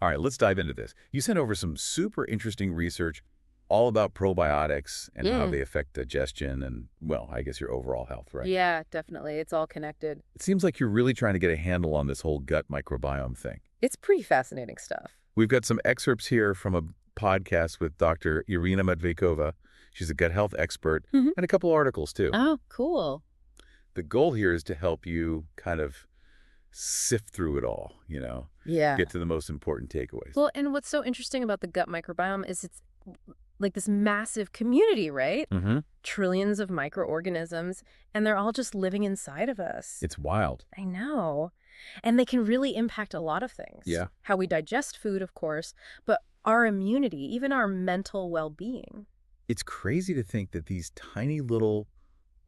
All right, let's dive into this. You sent over some super interesting research all about probiotics and how they affect digestion and, well, I guess your overall health, right? Yeah, definitely. It's all connected. It seems like you're really trying to get a handle on this whole gut microbiome thing. It's pretty fascinating stuff. We've got some excerpts here from a podcast with Dr. Irina Medvedkova. She's a gut health expert, and a couple articles, too. Oh, cool. The goal here is to help you kind of sift through it all, Yeah. get to the most important takeaways. Well, and what's so interesting about the gut microbiome is it's like this massive community, right? Trillions of microorganisms, and they're all just living inside of us. It's wild. I know. And they can really impact a lot of things. Yeah. How we digest food, of course, but our immunity, even our mental well-being. It's crazy to think that these tiny little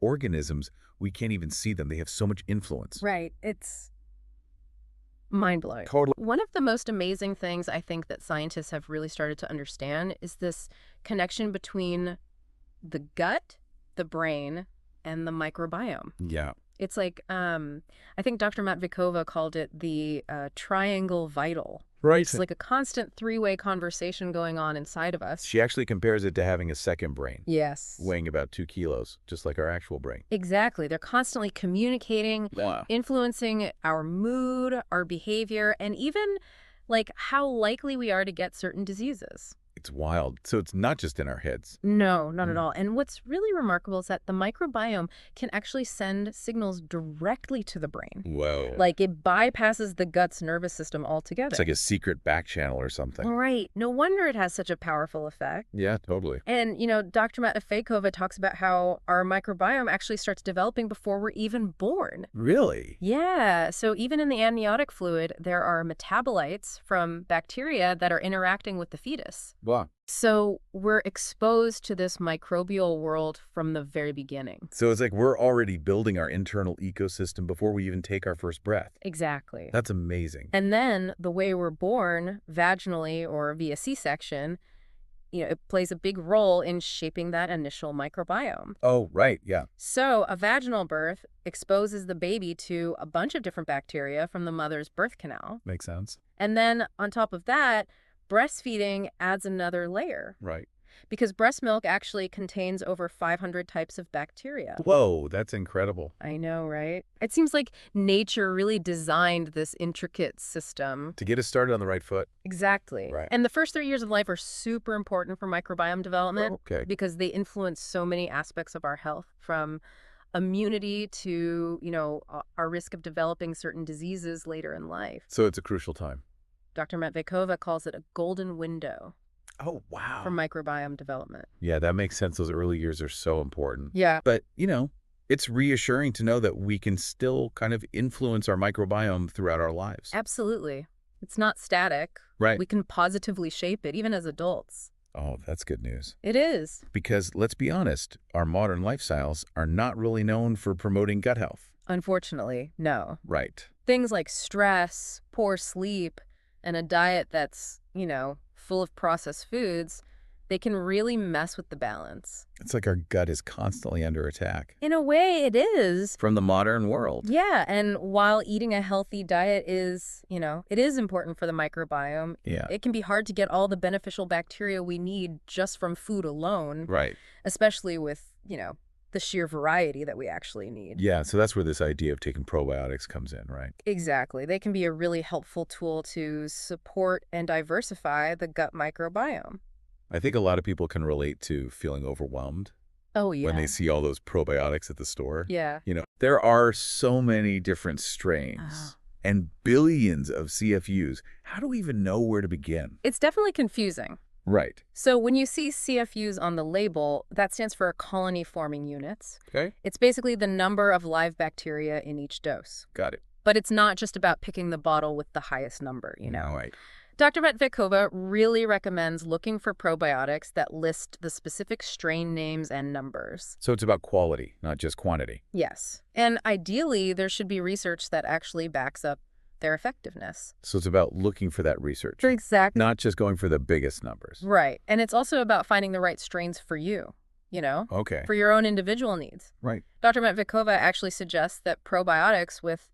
organisms, we can't even see them. They have so much influence. Right. It's mind-blowing. Totally. One of the most amazing things I think that scientists have really started to understand is this connection between the gut, the brain, and the microbiome. Yeah. It's like, I think Dr. Matvikova called it the triangle vital. Right. It's like a constant three-way conversation going on inside of us. She actually compares it to having a second brain. Yes. Weighing about 2 kilos, just like our actual brain. Exactly. They're constantly communicating, Wow. influencing our mood, our behavior, and even like how likely we are to get certain diseases. It's wild. So it's not just in our heads. No, not at all. And what's really remarkable is that the microbiome can actually send signals directly to the brain. Whoa. Like it bypasses the gut's nervous system altogether. It's like a secret back channel or something. Right. No wonder it has such a powerful effect. Yeah, totally. And, Dr. Matvikova talks about how our microbiome actually starts developing before we're even born. Really? Yeah. So even in the amniotic fluid, there are metabolites from bacteria that are interacting with the fetus. Wow. So we're exposed to this microbial world from the very beginning. So it's like we're already building our internal ecosystem before we even take our first breath. Exactly. That's amazing. And then the way we're born, vaginally or via C-section, it plays a big role in shaping that initial microbiome. Oh, right. Yeah. So a vaginal birth exposes the baby to a bunch of different bacteria from the mother's birth canal. Makes sense. And then on top of that, breastfeeding adds another layer. Right. Because breast milk actually contains over 500 types of bacteria. Whoa, that's incredible. I know, right? It seems like nature really designed this intricate system. To get us started on the right foot. Exactly. Right. And the first 3 years of life are super important for microbiome development. Okay. Because they influence so many aspects of our health, from immunity to, our risk of developing certain diseases later in life. So it's a crucial time. Dr. Matvikova calls it a golden window. Oh, wow. For microbiome development. Yeah, that makes sense. Those early years are so important. Yeah. But, it's reassuring to know that we can still kind of influence our microbiome throughout our lives. Absolutely. It's not static. Right. We can positively shape it, even as adults. Oh, that's good news. It is. Because let's be honest, our modern lifestyles are not really known for promoting gut health. Unfortunately, no. Right. Things like stress, poor sleep, and a diet that's, full of processed foods, they can really mess with the balance. It's like our gut is constantly under attack. In a way, it is. From the modern world. Yeah, and while eating a healthy diet is, it is important for the microbiome, it can be hard to get all the beneficial bacteria we need just from food alone. Right. Especially with, the sheer variety that we actually need. Yeah, so that's where this idea of taking probiotics comes in, right? Exactly. They can be a really helpful tool to support and diversify the gut microbiome. I think a lot of people can relate to feeling overwhelmed. Oh, yeah. When they see all those probiotics at the store. Yeah. There are so many different strains and billions of CFUs. How do we even know where to begin? It's definitely confusing. Right. So when you see CFUs on the label, that stands for colony-forming units. Okay. It's basically the number of live bacteria in each dose. Got it. But it's not just about picking the bottle with the highest number, Right. Dr. Matvikova really recommends looking for probiotics that list the specific strain names and numbers. So it's about quality, not just quantity. Yes. And ideally, there should be research that actually backs up their effectiveness. So it's about looking for that research. Exactly. Not just going for the biggest numbers. Right. And it's also about finding the right strains for you, Okay. for your own individual needs. Right. Dr. Matvikova actually suggests that probiotics with,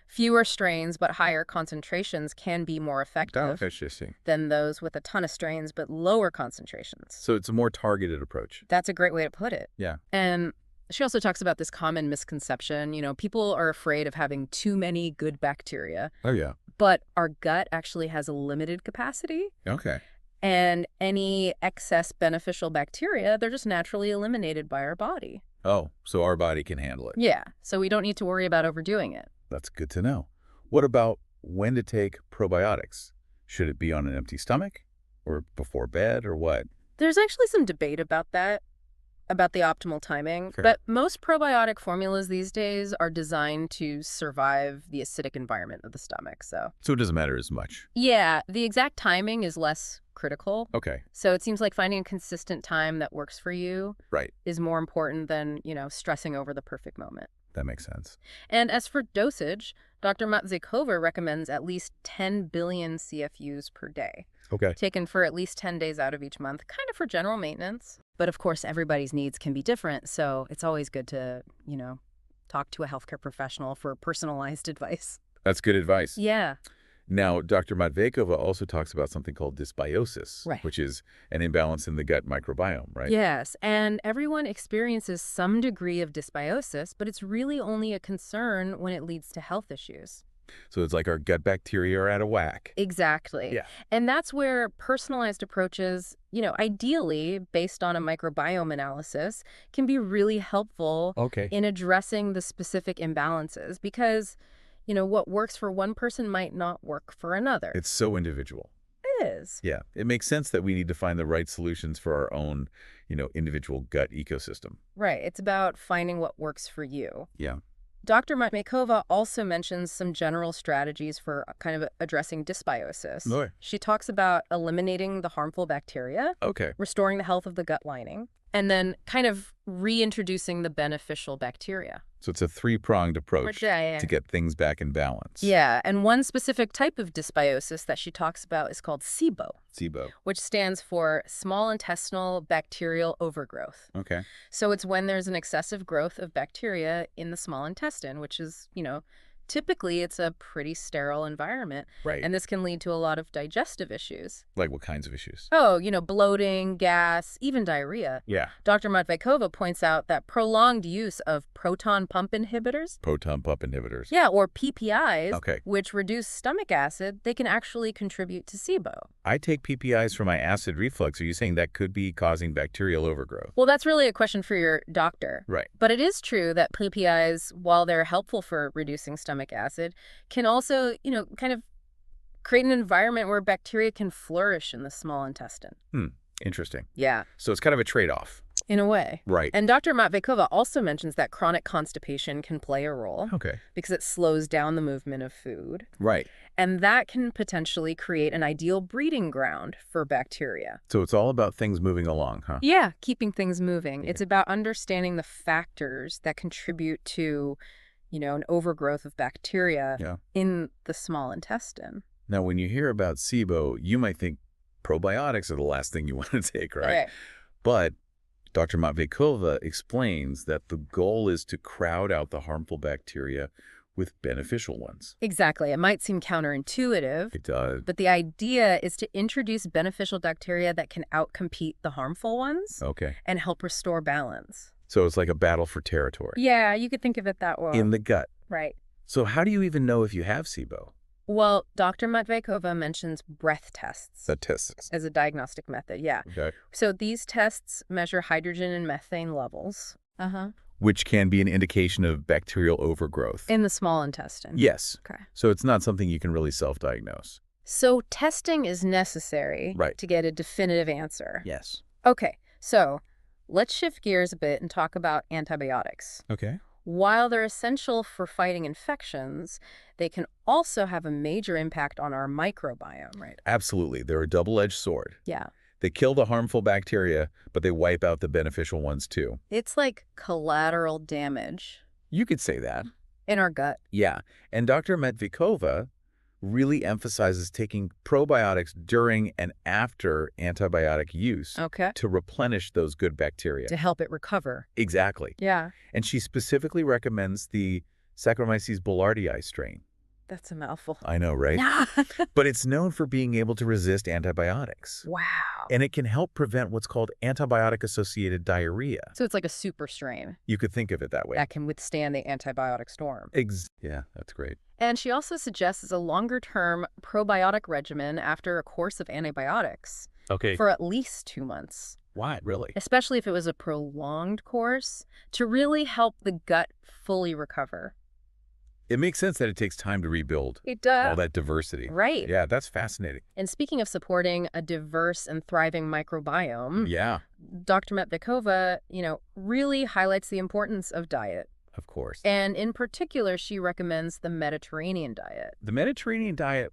Fewer strains but higher concentrations can be more Oh, effective interesting. than those with a ton of strains but lower concentrations. So it's a more targeted approach. That's a great way to put it. Yeah. And she also talks about this common misconception. People are afraid of having too many good bacteria, Oh, yeah. but our gut actually has a limited capacity. Okay. And any excess beneficial bacteria, they're just naturally eliminated by our body. Oh, so our body can handle it. Yeah, so we don't need to worry about overdoing it. That's good to know. What about when to take probiotics? Should it be on an empty stomach or before bed or what? There's actually some debate about that, about the optimal timing. Okay. But most probiotic formulas these days are designed to survive the acidic environment of the stomach. So it doesn't matter as much. yeah, the exact timing is less critical. Okay. So it seems like finding a consistent time that works for you Right. is more important than, stressing over the perfect moment. That makes sense. And as for dosage, Dr. Matveyeva recommends at least 10 billion CFUs per day, Okay. taken for at least 10 days out of each month, kind of for general maintenance. But of course, everybody's needs can be different, so it's always good to, talk to a healthcare professional for personalized advice. That's good advice. Yeah. Now, Dr. Matveyeva also talks about something called dysbiosis, Right. which is an imbalance in the gut microbiome, right? Yes, and everyone experiences some degree of dysbiosis, but it's really only a concern when it leads to health issues. So it's like our gut bacteria are out of whack. Exactly. Yeah. And that's where personalized approaches, ideally based on a microbiome analysis, can be really helpful Okay. in addressing the specific imbalances because, what works for one person might not work for another. It's so individual. It is. Yeah. It makes sense that we need to find the right solutions for our own, individual gut ecosystem. Right. It's about finding what works for you. Yeah. Dr. Matveyeva also mentions some general strategies for kind of addressing dysbiosis. Boy. She talks about eliminating the harmful bacteria, Okay. restoring the health of the gut lining, and then kind of reintroducing the beneficial bacteria. So it's a three-pronged approach Yeah. to get things back in balance. Yeah, and one specific type of dysbiosis that she talks about is called SIBO, SIBO. which stands for small intestinal bacterial overgrowth. Okay. So it's when there's an excessive growth of bacteria in the small intestine, which is, typically it's a pretty sterile environment. Right. And this can lead to a lot of digestive issues. Like what kinds of issues? Oh, bloating, gas, even diarrhea. Yeah. Dr. Matveyeva points out that prolonged use of proton pump inhibitors, Proton pump inhibitors. yeah, or PPIs, Okay. which reduce stomach acid, they can actually contribute to SIBO. I take PPIs for my acid reflux. Are you saying that could be causing bacterial overgrowth? Well, that's really a question for your doctor. Right. But it is true that PPIs, while they're helpful for reducing stomach acid, can also, kind of create an environment where bacteria can flourish in the small intestine. Interesting. Yeah. So it's kind of a trade-off. In a way. Right. And Dr. Matveyeva also mentions that chronic constipation can play a role Okay. because it slows down the movement of food. Right. And that can potentially create an ideal breeding ground for bacteria. So it's all about things moving along, huh? Yeah, keeping things moving. Yeah. It's about understanding the factors that contribute to, an overgrowth of bacteria Yeah. in the small intestine. Now, when you hear about SIBO, you might think probiotics are the last thing you want to take, right? But Dr. Matveyeva explains that the goal is to crowd out the harmful bacteria with beneficial ones. Exactly. It might seem counterintuitive, It does. but the idea is to introduce beneficial bacteria that can outcompete the harmful ones Okay. and help restore balance. So it's like a battle for territory. Yeah, you could think of it that way. In the gut. Right. So how do you even know if you have SIBO? Well, Dr. Matveyeva mentions breath tests Statistics. as a diagnostic method. Yeah. Okay. So these tests measure hydrogen and methane levels. Which can be an indication of bacterial overgrowth. In the small intestine. Yes. Okay. So it's not something you can really self-diagnose. So testing is necessary Right. to get a definitive answer. Yes. Okay. So let's shift gears a bit and talk about antibiotics. Okay. While they're essential for fighting infections, they can also have a major impact on our microbiome, right? Absolutely. They're a double-edged sword. Yeah. They kill the harmful bacteria, but they wipe out the beneficial ones too. It's like collateral damage You could say that. in our gut. Yeah. And Dr. Matveyeva really emphasizes taking probiotics during and after antibiotic use Okay. to replenish those good bacteria. To help it recover. Exactly. Yeah. And she specifically recommends the Saccharomyces boulardii strain. That's a mouthful. I know, right? But it's known for being able to resist antibiotics. Wow. And it can help prevent what's called antibiotic-associated diarrhea. So it's like a super strain You could think of it that way. that can withstand the antibiotic storm. Yeah, that's great. And she also suggests a longer-term probiotic regimen after a course of antibiotics Okay. for at least 2 months, Why, really? especially if it was a prolonged course, to really help the gut fully recover. It makes sense that it takes time to rebuild It does. all that diversity. Right. Yeah, that's fascinating. And speaking of supporting a diverse and thriving microbiome, Yeah, Dr. Matvikova, really highlights the importance of diet. of course. And in particular, she recommends the Mediterranean diet. The Mediterranean diet,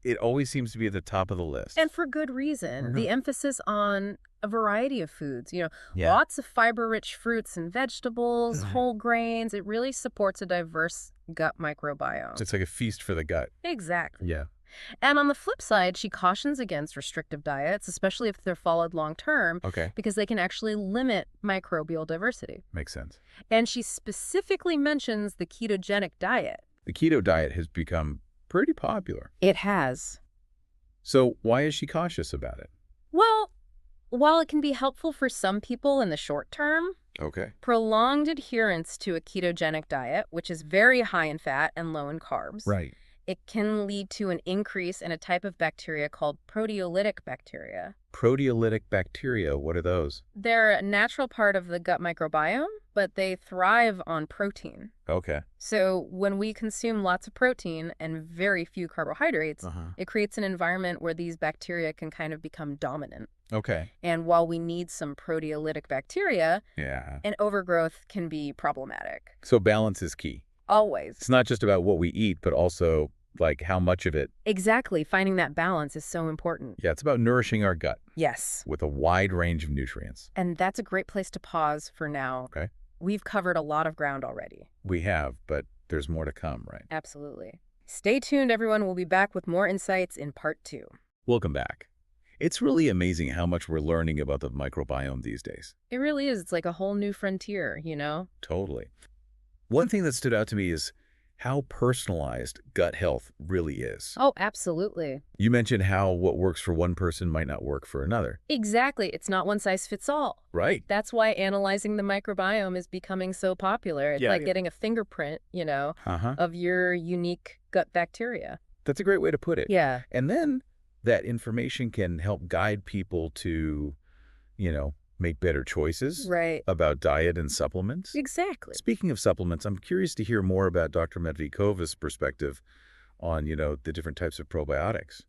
it always seems to be at the top of the list. And for good reason. The emphasis on a variety of foods, Yeah. lots of fiber-rich fruits and vegetables, whole grains. It really supports a diverse gut microbiome. It's like a feast for the gut. Exactly. Yeah. And on the flip side, she cautions against restrictive diets, especially if they're followed long-term, Okay. because they can actually limit microbial diversity. Makes sense. And she specifically mentions the ketogenic diet. The keto diet has become pretty popular. It has. So why is she cautious about it? Well, while it can be helpful for some people in the short term, Okay. prolonged adherence to a ketogenic diet, which is very high in fat and low in carbs, Right. it can lead to an increase in a type of bacteria called proteolytic bacteria. Proteolytic bacteria, what are those? They're a natural part of the gut microbiome, but they thrive on protein. Okay. So when we consume lots of protein and very few carbohydrates, it creates an environment where these bacteria can kind of become dominant. Okay. And while we need some proteolytic bacteria, Yeah. an overgrowth can be problematic. So balance is key. Always. It's not just about what we eat, but also like how much of it. Exactly. Finding that balance is so important. Yeah, it's about nourishing our gut Yes. with a wide range of nutrients. And that's a great place to pause for now. Okay. We've covered a lot of ground already. We have, but there's more to come, right? Absolutely. Stay tuned, everyone. We'll be back with more insights in part 2. Welcome back. It's really amazing how much we're learning about the microbiome these days. It really is. It's like a whole new frontier, Totally. One thing that stood out to me is how personalized gut health really is. Oh, absolutely. You mentioned how what works for one person might not work for another. Exactly. It's not one size fits all. Right. That's why analyzing the microbiome is becoming so popular. It's like getting a fingerprint, of your unique gut bacteria. That's a great way to put it. Yeah. And then that information can help guide people to, make better choices about diet and supplements. Exactly. Speaking of supplements, I'm curious to hear more about Dr. Medvikova's perspective on, the different types of probiotics.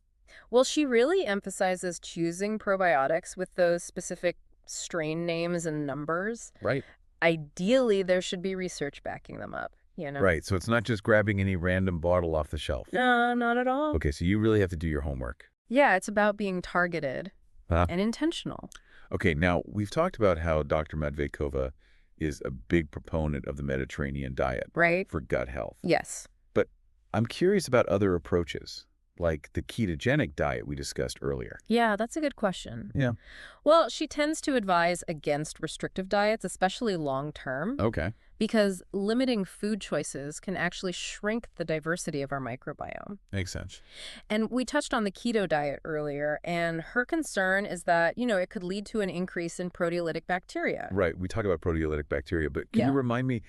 Well, she really emphasizes choosing probiotics with those specific strain names and numbers. Right. Ideally, there should be research backing them up, Right. So it's not just grabbing any random bottle off the shelf. No, not at all. Okay, so you really have to do your homework. Yeah, it's about being targeted and intentional. Okay, now we've talked about how Dr. Medvekova is a big proponent of the Mediterranean diet for gut health. Yes. But I'm curious about other approaches, like the ketogenic diet we discussed earlier. Yeah, that's a good question. Yeah. Well, she tends to advise against restrictive diets, especially long-term. Okay. Because limiting food choices can actually shrink the diversity of our microbiome. Makes sense. And we touched on the keto diet earlier, and her concern is that, it could lead to an increase in proteolytic bacteria. Right. We talk about proteolytic bacteria, but can you remind me,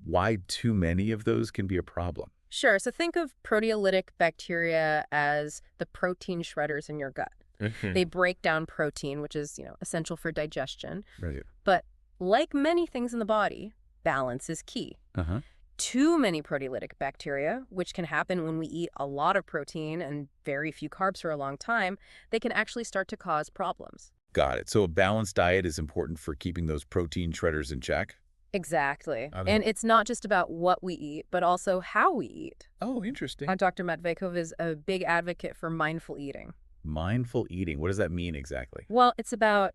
why too many of those can be a problem? Sure. So think of proteolytic bacteria as the protein shredders in your gut. They break down protein, which is, essential for digestion. Right. But like many things in the body, balance is key. Too many proteolytic bacteria, which can happen when we eat a lot of protein and very few carbs for a long time, they can actually start to cause problems. Got it. So a balanced diet is important for keeping those protein shredders in check? Exactly. And it's not just about what we eat, but also how we eat. Oh, interesting. Dr. Matvikova is a big advocate for mindful eating. Mindful eating. What does that mean exactly? Well, it's about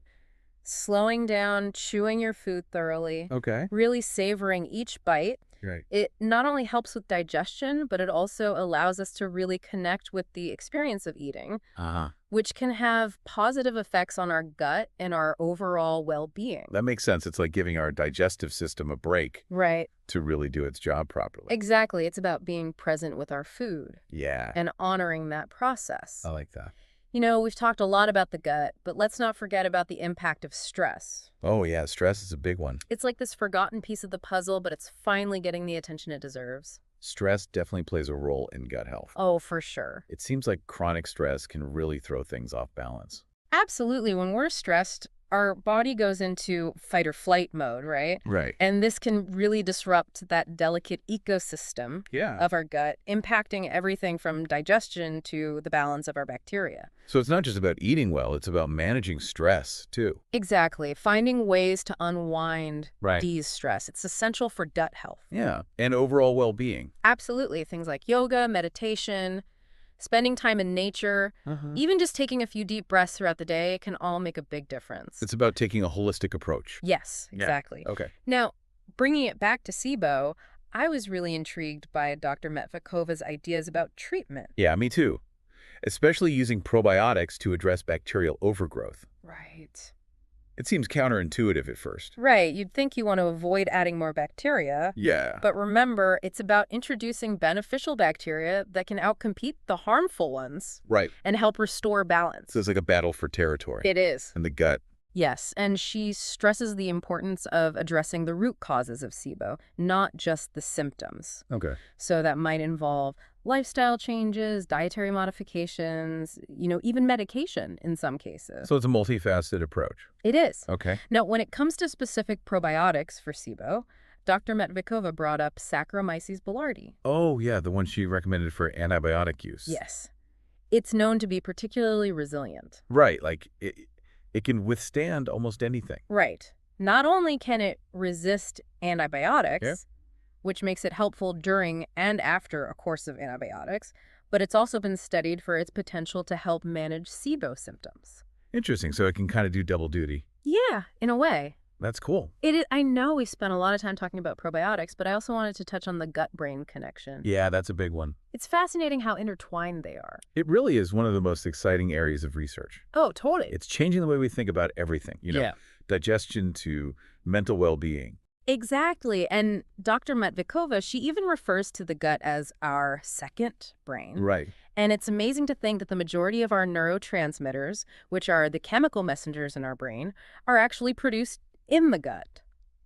slowing down, chewing your food thoroughly, Okay. really savoring each bite, Right. It not only helps with digestion, but it also allows us to really connect with the experience of eating, Uh-huh. which can have positive effects on our gut and our overall well-being. That makes sense. It's like giving our digestive system a break Right. to really do its job properly. Exactly. It's about being present with our food Yeah. and honoring that process. I like that. We've talked a lot about the gut, but let's not forget about the impact of stress. Oh, yeah. Stress is a big one. It's like this forgotten piece of the puzzle, but it's finally getting the attention it deserves. Stress definitely plays a role in gut health. Oh, for sure. It seems like chronic stress can really throw things off balance. Absolutely. When we're stressed, our body goes into fight or flight mode, right? Right. And this can really disrupt that delicate ecosystem of our gut, impacting everything from digestion to the balance of our bacteria. So it's not just about eating well, it's about managing stress, too. Exactly. Finding ways to unwind, Right. de-stress. It's essential for gut health. Yeah. And overall well-being. Absolutely. Things like yoga, meditation, spending time in nature, even just taking a few deep breaths throughout the day can all make a big difference. It's about taking a holistic approach. Yes, exactly. Yeah. Okay. Now, bringing it back to SIBO, I was really intrigued by Dr. Metvakova's ideas about treatment. Yeah, me too. Especially using probiotics to address bacterial overgrowth. Right. It seems counterintuitive at first. Right. You'd think you want to avoid adding more bacteria. Yeah. But remember, it's about introducing beneficial bacteria that can outcompete the harmful ones. Right. And help restore balance. So it's like a battle for territory. It is. And the gut. Yes, and she stresses the importance of addressing the root causes of SIBO, not just the symptoms. Okay. So that might involve lifestyle changes, dietary modifications, even medication in some cases. So it's a multifaceted approach. It is. Okay. Now, when it comes to specific probiotics for SIBO, Dr. Metvakova brought up Saccharomyces boulardii. Oh, yeah, the one she recommended for antibiotic use. Yes. It's known to be particularly resilient. Right, like it can withstand almost anything. Right. Not only can it resist antibiotics, which makes it helpful during and after a course of antibiotics, but it's also been studied for its potential to help manage SIBO symptoms. Interesting. So it can kind of do double duty. Yeah, in a way. That's cool. I know we spent a lot of time talking about probiotics, but I also wanted to touch on the gut-brain connection. Yeah, that's a big one. It's fascinating how intertwined they are. It really is one of the most exciting areas of research. Oh, totally. It's changing the way we think about everything, digestion to mental well-being. Exactly. And Dr. Metvakova, she even refers to the gut as our second brain. Right. And it's amazing to think that the majority of our neurotransmitters, which are the chemical messengers in our brain, are actually produced in the gut.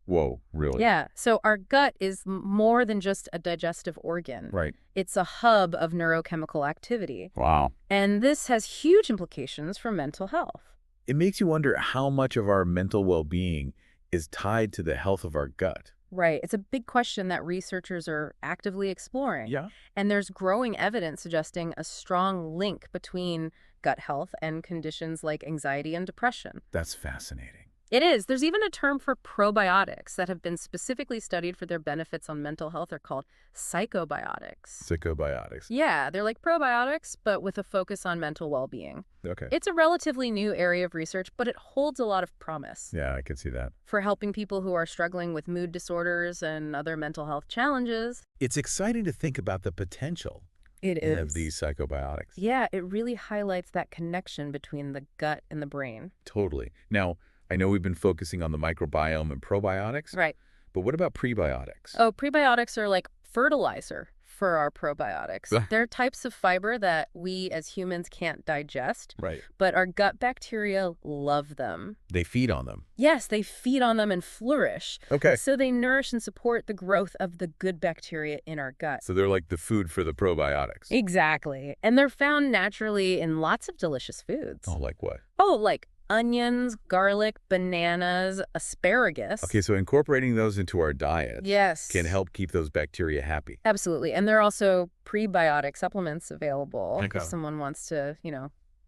Whoa, really? Yeah. So our gut is more than just a digestive organ. Right. It's a hub of neurochemical activity. Wow. And this has huge implications for mental health. It makes you wonder how much of our mental well-being is tied to the health of our gut. Right. It's a big question that researchers are actively exploring. Yeah. And there's growing evidence suggesting a strong link between gut health and conditions like anxiety and depression. That's fascinating. It is. There's even a term for probiotics that have been specifically studied for their benefits on mental health. They're called psychobiotics. Psychobiotics. Yeah, they're like probiotics, but with a focus on mental well-being. Okay. It's a relatively new area of research, but it holds a lot of promise. Yeah, I can see that. For helping people who are struggling with mood disorders and other mental health challenges. It's exciting to think about the potential of these psychobiotics. Yeah, it really highlights that connection between the gut and the brain. Totally. Now, I know we've been focusing on the microbiome and probiotics. Right. But what about prebiotics? Oh, prebiotics are like fertilizer for our probiotics. They're types of fiber that we as humans can't digest. Right. But our gut bacteria love them. They feed on them. Yes, they feed on them and flourish. Okay. So they nourish and support the growth of the good bacteria in our gut. So they're like the food for the probiotics. Exactly. And they're found naturally in lots of delicious foods. Oh, like what? Oh, like onions, garlic, bananas, asparagus. Okay, so incorporating those into our diet can help keep those bacteria happy. Absolutely. And there are also prebiotic supplements available Okay. if someone wants to,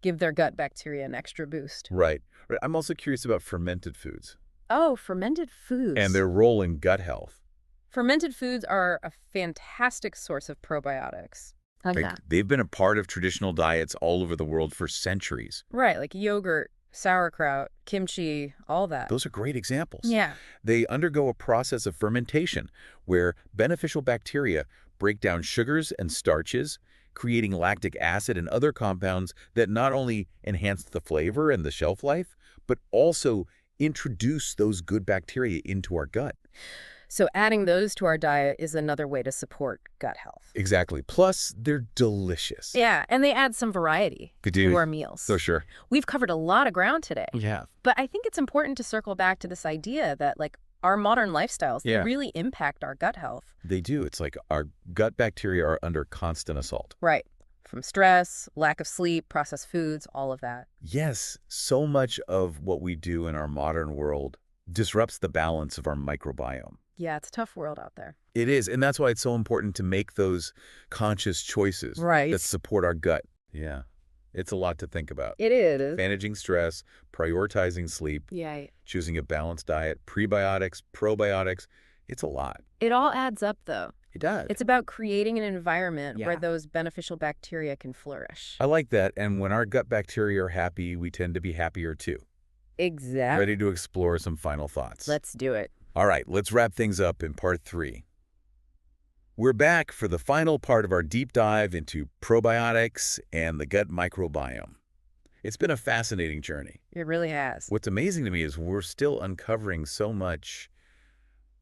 give their gut bacteria an extra boost. Right. I'm also curious about fermented foods. Oh, fermented foods. And their role in gut health. Fermented foods are a fantastic source of probiotics. They've been a part of traditional diets all over the world for centuries. Right, like yogurt, sauerkraut, kimchi, all that. Those are great examples. Yeah. They undergo a process of fermentation where beneficial bacteria break down sugars and starches, creating lactic acid and other compounds that not only enhance the flavor and the shelf life, but also introduce those good bacteria into our gut. So adding those to our diet is another way to support gut health. Exactly. Plus, they're delicious. Yeah, and they add some variety to our meals. So sure. We've covered a lot of ground today. Yeah. But I think it's important to circle back to this idea that, like, our modern lifestyles they really impact our gut health. They do. It's like our gut bacteria are under constant assault. Right. From stress, lack of sleep, processed foods, all of that. Yes. So much of what we do in our modern world disrupts the balance of our microbiome. Yeah, it's a tough world out there. It is, and that's why it's so important to make those conscious choices that support our gut. Yeah, it's a lot to think about. It is. Managing stress, prioritizing sleep, choosing a balanced diet, prebiotics, probiotics. It's a lot. It all adds up, though. It does. It's about creating an environment where those beneficial bacteria can flourish. I like that, and when our gut bacteria are happy, we tend to be happier too. Exactly. Ready to explore some final thoughts? Let's do it. All right, let's wrap things up in part 3. We're back for the final part of our deep dive into probiotics and the gut microbiome. It's been a fascinating journey. It really has. What's amazing to me is we're still uncovering so much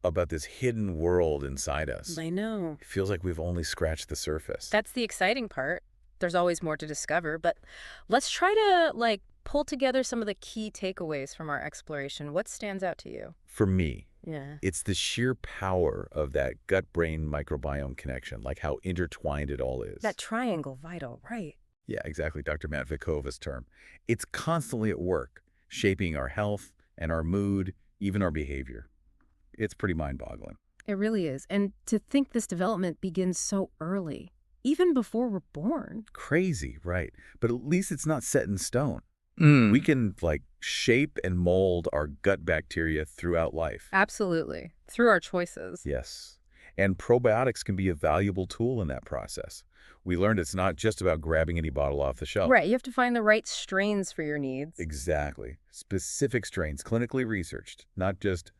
about this hidden world inside us. I know. It feels like we've only scratched the surface. That's the exciting part. There's always more to discover, but let's try to, pull together some of the key takeaways from our exploration. What stands out to you? For me, Yeah. it's the sheer power of that gut-brain microbiome connection, like how intertwined it all is. That triangle vital, right. Yeah, exactly, Dr. Matt Vikova's term. It's constantly at work, shaping our health and our mood, even our behavior. It's pretty mind-boggling. It really is. And to think this development begins so early, even before we're born. Crazy, right. But at least it's not set in stone. We can, shape and mold our gut bacteria throughout life. Absolutely. Through our choices. Yes. And probiotics can be a valuable tool in that process. We learned it's not just about grabbing any bottle off the shelf. Right. You have to find the right strains for your needs. Exactly. Specific strains, clinically researched, not just,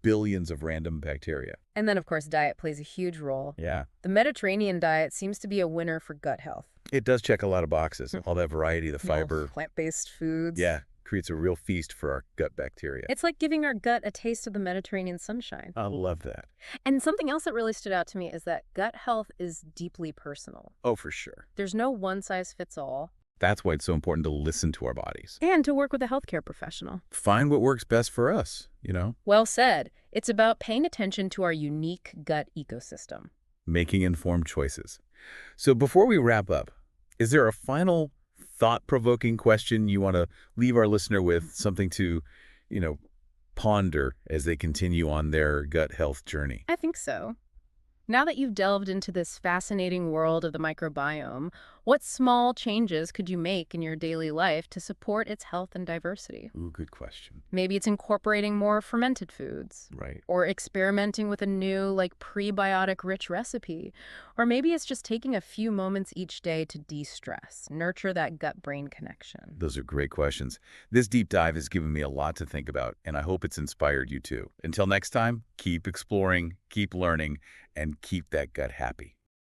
billions of random bacteria. And then, of course, diet plays a huge role. Yeah. The Mediterranean diet seems to be a winner for gut health. It does check a lot of boxes. All that variety, the fiber. Plant-based foods. Yeah. Creates a real feast for our gut bacteria. It's like giving our gut a taste of the Mediterranean sunshine. I love that. And something else that really stood out to me is that gut health is deeply personal. Oh, for sure. There's no one-size-fits-all. That's why it's so important to listen to our bodies. And to work with a healthcare professional. Find what works best for us, Well said. It's about paying attention to our unique gut ecosystem. Making informed choices. So before we wrap up, is there a final thought-provoking question you want to leave our listener with, something to, ponder as they continue on their gut health journey? I think so. Now that you've delved into this fascinating world of the microbiome, what small changes could you make in your daily life to support its health and diversity? Ooh, good question. Maybe it's incorporating more fermented foods. Right. Or experimenting with a new, prebiotic-rich recipe. Or maybe it's just taking a few moments each day to de-stress, nurture that gut-brain connection. Those are great questions. This deep dive has given me a lot to think about, and I hope it's inspired you too. Until next time, keep exploring, keep learning, and keep that gut happy.